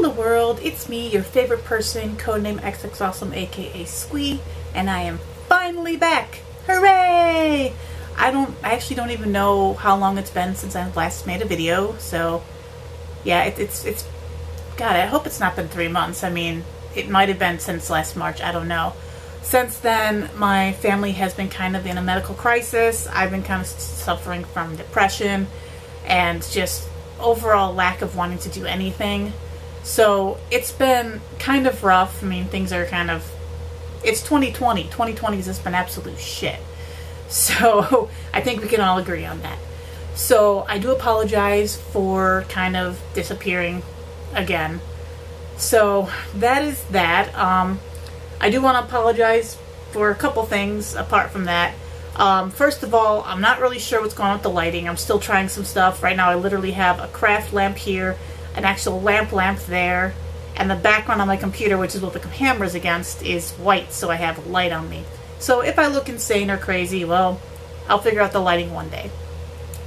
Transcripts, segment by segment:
Hello world, it's me, your favorite person, codename XXAwesome aka Squee, and I am finally back! Hooray! I actually don't even know how long it's been since I last made a video, so yeah, it's God, I hope it's not been 3 months. I mean, it might have been since last March, I don't know. Since then, my family has been kind of in a medical crisis. I've been kind of suffering from depression and just overall lack of wanting to do anything. So it's been kind of rough. I mean, things are kind of, it's 2020. 2020 has just been absolute shit. So I think we can all agree on that. So I do apologize for kind of disappearing again. So that is that. I do want to apologize for a couple things apart from that. First of all, I'm not really sure what's going on with the lighting. I'm still trying some stuff. Right now I literally have a craft lamp here, an actual lamp there, and the background on my computer, which is what the camera's against, is white, so I have light on me. So if I look insane or crazy, well, I'll figure out the lighting one day.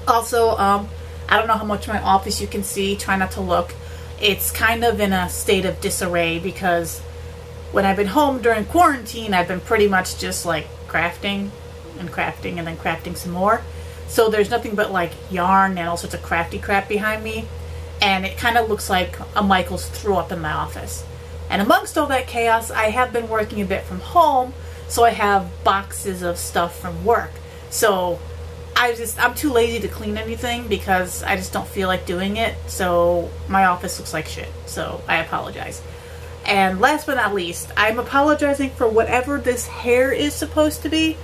Also, I don't know how much of my office you can see. Try not to look. It's kind of in a state of disarray because when I've been home during quarantine, I've been pretty much just like crafting and crafting and then crafting some more. So there's nothing but like yarn and all sorts of crafty crap behind me. And it kind of looks like a Michaels threw up in my office. And amongst all that chaos, I have been working a bit from home, so I have boxes of stuff from work. So I'm too lazy to clean anything because I just don't feel like doing it. So my office looks like shit. So I apologize. And last but not least, I'm apologizing for whatever this hair is supposed to be.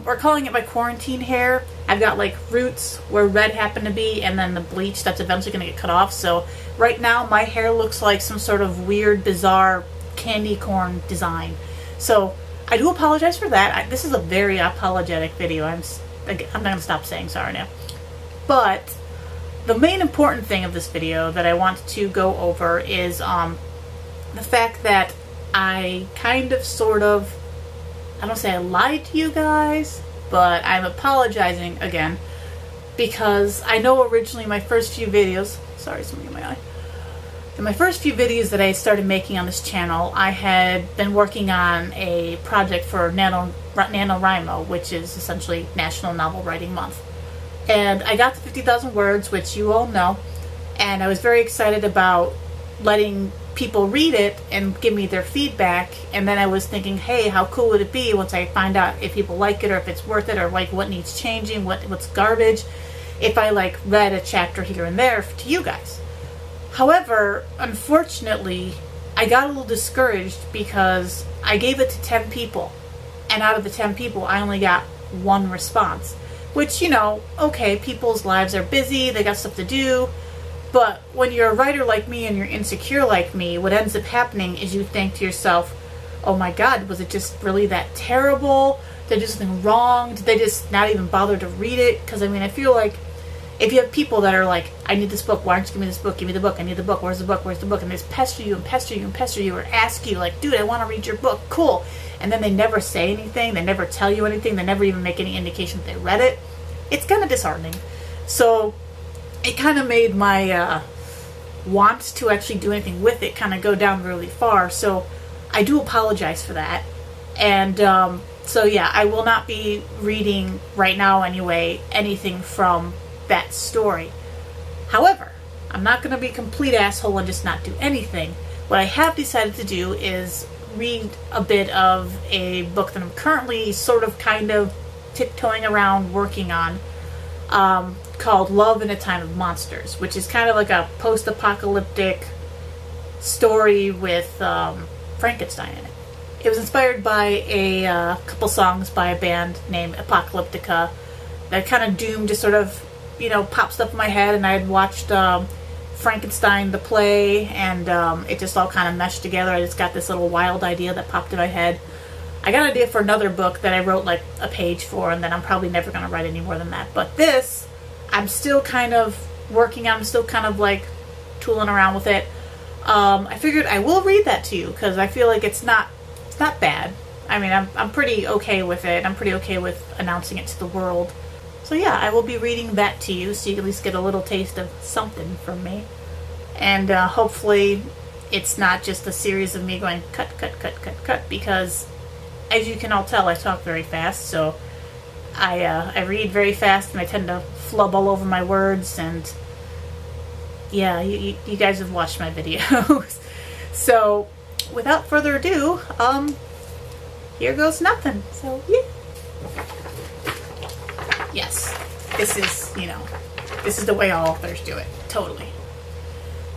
We're calling it my quarantine hair. I've got like roots where red happened to be, and then the bleach that's eventually going to get cut off. So right now my hair looks like some sort of weird, bizarre candy corn design. So I do apologize for that. This is a very apologetic video. I'm not going to stop saying sorry now. But the main important thing of this video that I want to go over is the fact that I kind of sort of, I don't say I lied to you guys, but I'm apologizing again because I know originally my first few videos, sorry, something in my eye. In my first few videos that I started making on this channel, I had been working on a project for NaNoWriMo, which is essentially National Novel Writing Month. And I got to 50,000 words, which you all know, and I was very excited about letting people read it and give me their feedback. And then I was thinking, hey, how cool would it be once I find out if people like it or if it's worth it or like what needs changing, what's garbage, if I like read a chapter here and there to you guys. However, unfortunately, I got a little discouraged because I gave it to 10 people, and out of the 10 people I only got 1 response, which, you know, okay, people's lives are busy, they got stuff to do. But when you're a writer like me and you're insecure like me, what ends up happening is you think to yourself, oh my God, was it just really that terrible? Did they do something wrong? Did they just not even bother to read it? Because I mean, I feel like if you have people that are like, I need this book, why don't you give me this book? Give me the book, I need the book, where's the book, where's the book? And they just pester you and pester you and pester you or ask you like, dude, I want to read your book, cool. And then they never say anything, they never tell you anything, they never even make any indication that they read it. It's kind of disheartening. So it kind of made my want to actually do anything with it kind of go down really far. So I do apologize for that. And so yeah, I will not be reading right now anyway anything from that story. However, I'm not going to be a complete asshole and just not do anything. What I have decided to do is read a bit of a book that I'm currently sort of kind of tiptoeing around working on, called Love in a Time of Monsters, which is kind of like a post-apocalyptic story with Frankenstein in it. It was inspired by a couple songs by a band named Apocalyptica that kind of doomed to sort of, you know, pop stuff in my head, and I had watched Frankenstein the play, and it just all kind of meshed together. I just got this little wild idea that popped in my head. I got an idea for another book that I wrote like a page for, and then I'm probably never going to write any more than that. But this, I'm still kind of working on, I'm still kind of like tooling around with it. I figured I will read that to you because I feel like it's not bad. I mean, I'm pretty okay with it. I'm pretty okay with announcing it to the world. So yeah, I will be reading that to you so you can at least get a little taste of something from me. And hopefully it's not just a series of me going cut, cut, cut, cut, cut, because as you can all tell, I talk very fast, so I read very fast and I tend to flub all over my words, and yeah, you guys have watched my videos. So without further ado, here goes nothing. So yeah. Yes, this is, this is the way all authors do it. Totally.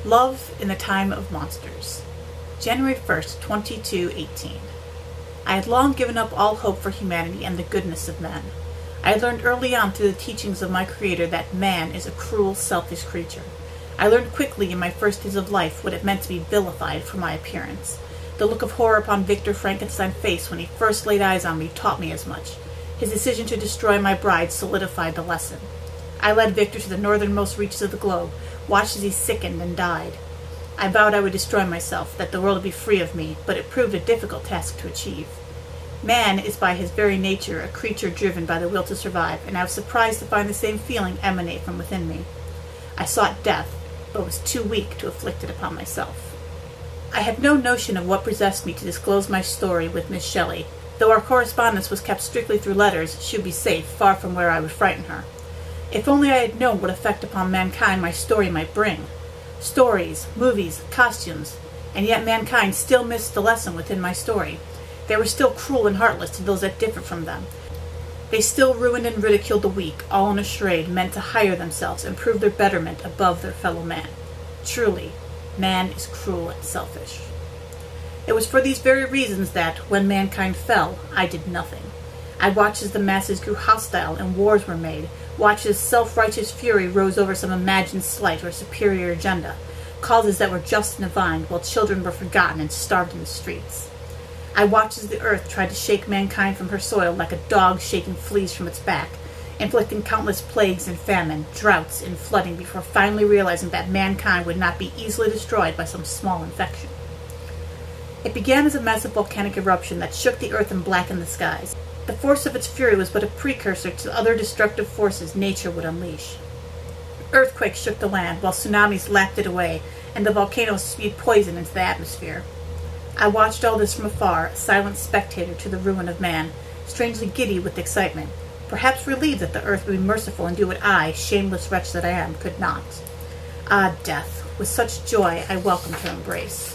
Love in the Time of Monsters. January 1st, 2218. I had long given up all hope for humanity and the goodness of men. I had learned early on through the teachings of my Creator that man is a cruel, selfish creature. I learned quickly in my first days of life what it meant to be vilified for my appearance. The look of horror upon Victor Frankenstein's face when he first laid eyes on me taught me as much. His decision to destroy my bride solidified the lesson. I led Victor to the northernmost reaches of the globe, watched as he sickened and died. I vowed I would destroy myself, that the world would be free of me, but it proved a difficult task to achieve. Man is by his very nature a creature driven by the will to survive, and I was surprised to find the same feeling emanate from within me. I sought death, but was too weak to inflict it upon myself. I have no notion of what possessed me to disclose my story with Miss Shelley. Though our correspondence was kept strictly through letters, she would be safe, far from where I would frighten her. If only I had known what effect upon mankind my story might bring. Stories, movies, costumes, and yet mankind still missed the lesson within my story. They were still cruel and heartless to those that differed from them. They still ruined and ridiculed the weak, all in a charade meant to hire themselves and prove their betterment above their fellow man. Truly, man is cruel and selfish. It was for these very reasons that, when mankind fell, I did nothing. I watched as the masses grew hostile and wars were made, watched as self-righteous fury rose over some imagined slight or superior agenda, causes that were just and divine, while children were forgotten and starved in the streets. I watched as the earth tried to shake mankind from her soil like a dog shaking fleas from its back, inflicting countless plagues and famine, droughts and flooding before finally realizing that mankind would not be easily destroyed by some small infection. It began as a massive volcanic eruption that shook the earth and blackened the skies. The force of its fury was but a precursor to other destructive forces nature would unleash. Earthquakes shook the land, while tsunamis lapped it away, and the volcanoes spewed poison into the atmosphere. I watched all this from afar, a silent spectator to the ruin of man, strangely giddy with excitement, perhaps relieved that the earth would be merciful and do what I, shameless wretch that I am, could not. Ah, death, with such joy I welcomed her embrace.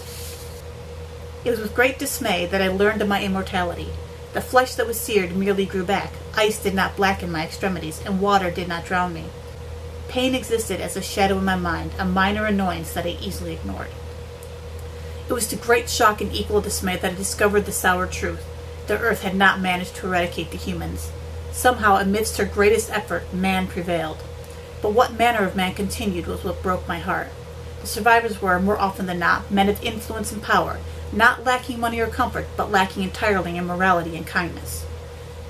It was with great dismay that I learned of my immortality. The flesh that was seared merely grew back, ice did not blacken my extremities, and water did not drown me. Pain existed as a shadow in my mind, a minor annoyance that I easily ignored. It was to great shock and equal dismay that I discovered the sour truth. The earth had not managed to eradicate the humans. Somehow, amidst her greatest effort, man prevailed. But what manner of man continued was what broke my heart. The survivors were, more often than not, men of influence and power, not lacking money or comfort, but lacking entirely in morality and kindness.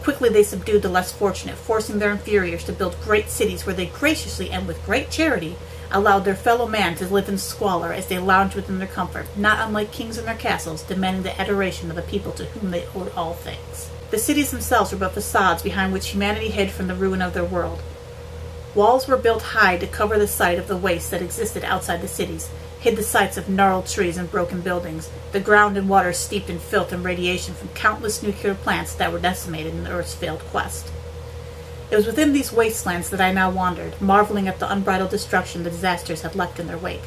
Quickly they subdued the less fortunate, forcing their inferiors to build great cities where they graciously and with great charity allowed their fellow man to live in squalor as they lounged within their comfort, not unlike kings in their castles, demanding the adoration of the people to whom they owed all things. The cities themselves were but facades behind which humanity hid from the ruin of their world. Walls were built high to cover the sight of the waste that existed outside the cities, hid the sites of gnarled trees and broken buildings, the ground and water steeped in filth and radiation from countless nuclear plants that were decimated in the Earth's failed quest. It was within these wastelands that I now wandered, marveling at the unbridled destruction the disasters had left in their wake.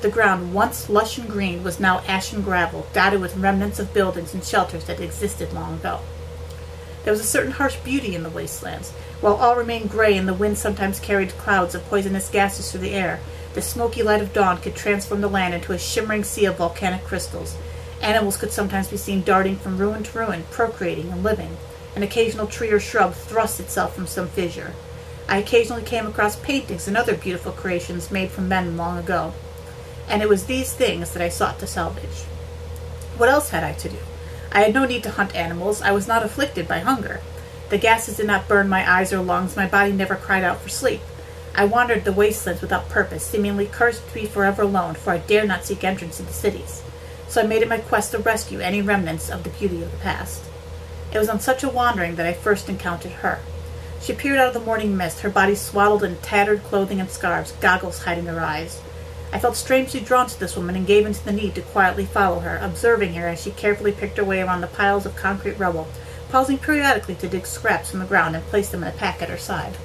The ground, once lush and green, was now ash and gravel, dotted with remnants of buildings and shelters that existed long ago. There was a certain harsh beauty in the wastelands. While all remained gray and the wind sometimes carried clouds of poisonous gases through the air, the smoky light of dawn could transform the land into a shimmering sea of volcanic crystals. Animals could sometimes be seen darting from ruin to ruin, procreating and living. An occasional tree or shrub thrust itself from some fissure. I occasionally came across paintings and other beautiful creations made from men long ago, and it was these things that I sought to salvage. What else had I to do? I had no need to hunt animals. I was not afflicted by hunger. The gases did not burn my eyes or lungs. My body never cried out for sleep. I wandered the wastelands without purpose, seemingly cursed to be forever alone, for I dared not seek entrance into cities. So I made it my quest to rescue any remnants of the beauty of the past. It was on such a wandering that I first encountered her. She appeared out of the morning mist, her body swaddled in tattered clothing and scarves, goggles hiding her eyes. I felt strangely drawn to this woman and gave in to the need to quietly follow her, observing her as she carefully picked her way around the piles of concrete rubble, pausing periodically to dig scraps from the ground and place them in a pack at her side.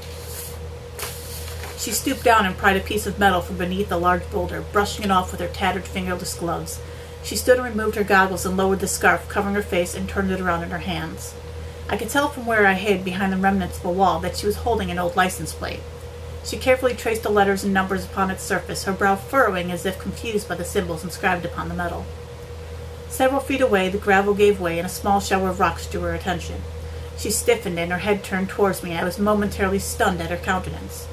She stooped down and pried a piece of metal from beneath a large boulder, brushing it off with her tattered fingerless gloves. She stood and removed her goggles and lowered the scarf covering her face and turned it around in her hands. I could tell from where I hid behind the remnants of a wall that she was holding an old license plate. She carefully traced the letters and numbers upon its surface, her brow furrowing as if confused by the symbols inscribed upon the metal. Several feet away, the gravel gave way and a small shower of rocks drew her attention. She stiffened and her head turned towards me. I was momentarily stunned at her countenance.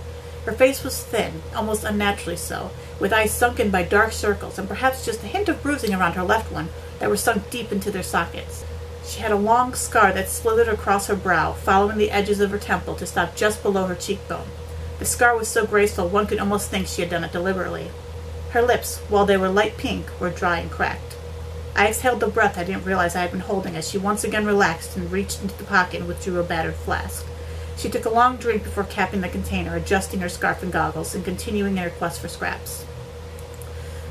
Her face was thin, almost unnaturally so, with eyes sunken by dark circles and perhaps just a hint of bruising around her left one that were sunk deep into their sockets. She had a long scar that slithered across her brow, following the edges of her temple to stop just below her cheekbone. The scar was so graceful one could almost think she had done it deliberately. Her lips, while they were light pink, were dry and cracked. I exhaled the breath I didn't realize I had been holding as she once again relaxed and reached into the pocket and withdrew a battered flask. She took a long drink before capping the container, adjusting her scarf and goggles, and continuing in her quest for scraps.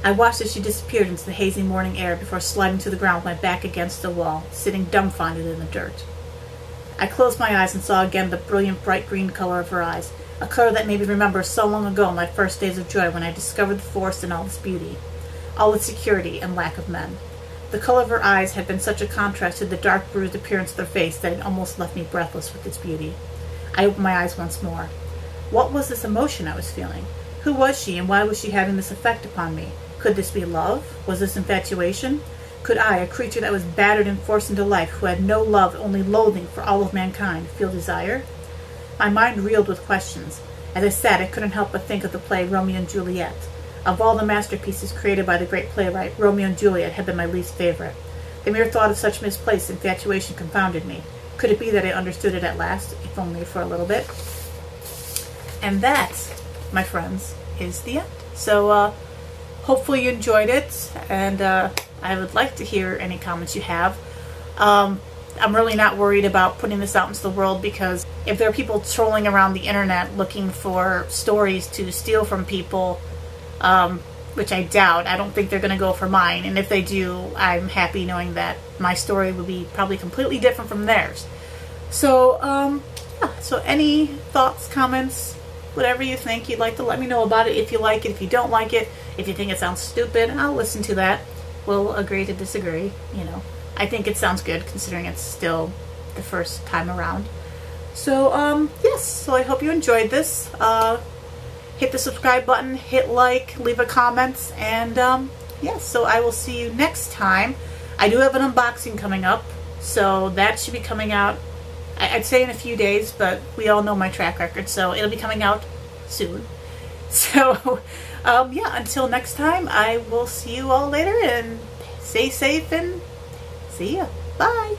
I watched as she disappeared into the hazy morning air before sliding to the ground with my back against the wall, sitting dumbfounded in the dirt. I closed my eyes and saw again the brilliant bright green color of her eyes, a color that made me remember so long ago my first days of joy when I discovered the forest in all its beauty, all its security and lack of men. The color of her eyes had been such a contrast to the dark bruised appearance of her face that it almost left me breathless with its beauty. I opened my eyes once more. What was this emotion I was feeling? Who was she, and why was she having this effect upon me? Could this be love? Was this infatuation? Could I, a creature that was battered and forced into life, who had no love, only loathing for all of mankind, feel desire? My mind reeled with questions. As I sat, I couldn't help but think of the play Romeo and Juliet. Of all the masterpieces created by the great playwright, Romeo and Juliet had been my least favorite. The mere thought of such misplaced infatuation confounded me. Could it be that I understood it at last, if only for a little bit? And that, my friends, is the end. So, hopefully you enjoyed it, and I would like to hear any comments you have. I'm really not worried about putting this out into the world, because if there are people trolling around the internet looking for stories to steal from people, which I doubt, I don't think they're going to go for mine, and if they do, I'm happy knowing that my story would be probably completely different from theirs. So, yeah, so any thoughts, comments, whatever you think you'd like to let me know about it. If you like it, if you don't like it, if you think it sounds stupid, I'll listen to that. We'll agree to disagree, you know. I think it sounds good considering it's still the first time around. So, yes, so I hope you enjoyed this. Hit the subscribe button, hit like, leave a comment, and, yes, so I will see you next time. I do have an unboxing coming up, so that should be coming out, I'd say in a few days, but we all know my track record, so it'll be coming out soon. So, yeah, until next time, I will see you all later, and stay safe, and see ya. Bye!